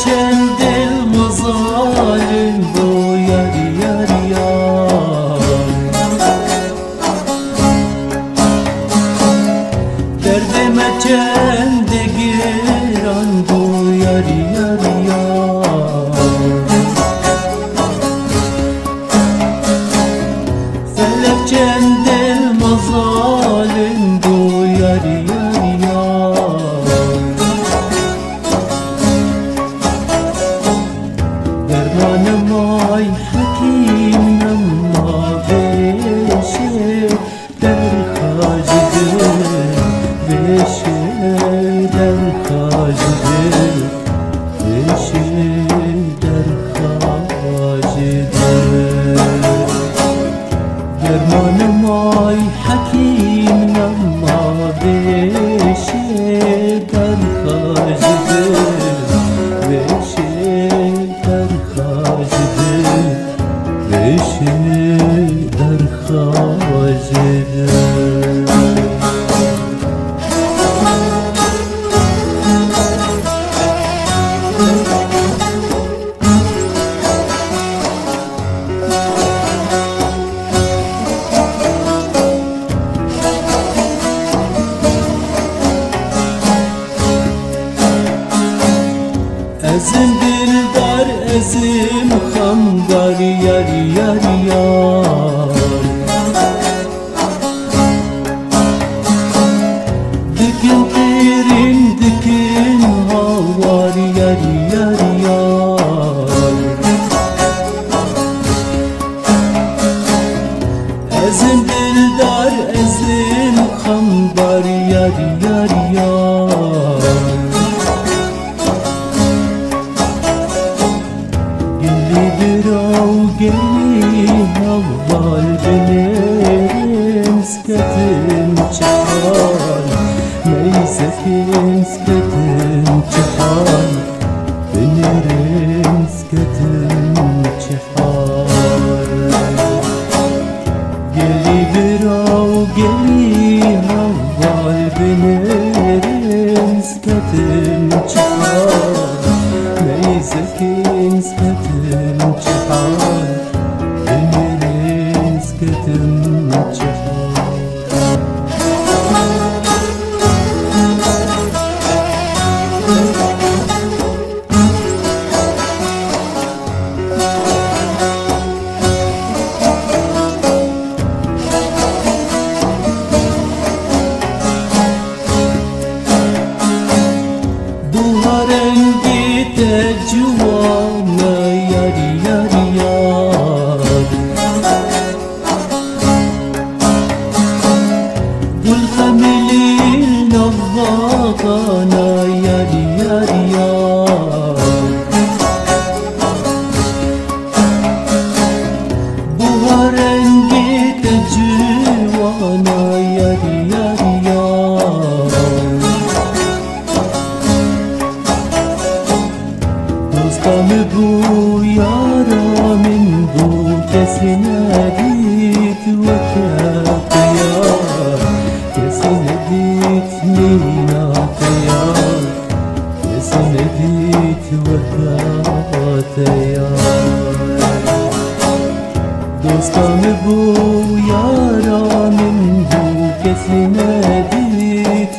چند المظالم بو یاری یاری یار دردم چند گران بو یاری یاری یار فلک چند المظالم بو یاری یاری یار درمانم آی حکیم نما بشه در خاج دل بشه در خاج دل بشه در خاج دل درمانم آی حکیم نما بشه در خاج دل بشه در خاج دل بشه در خاج دل ازم دلدار ازم خمدار یاری یاری یار دکن قیرین دکن هاوار یاری یاری یار ازم دلدار ازم خمدار یاری یاری یار براو گلی اول بنرم سکتم چحال میزکم سکتم چحال بنرم سکتم چحال گلی براو گلی اول بنرم سکتم چحال میزکم سکتم چحال بنرم سکتم چحال رنگی تجوان یاری یاری یار گل خمیلی نواغانا یاری یاری یار بوها رنگی تجوان یاری یاری یار دوستم بو یارا من بو کسی ندید وقت یار کسی ندید مینات یار کسی ندید وقت یار دوستم بو یارا من بو کسی ندید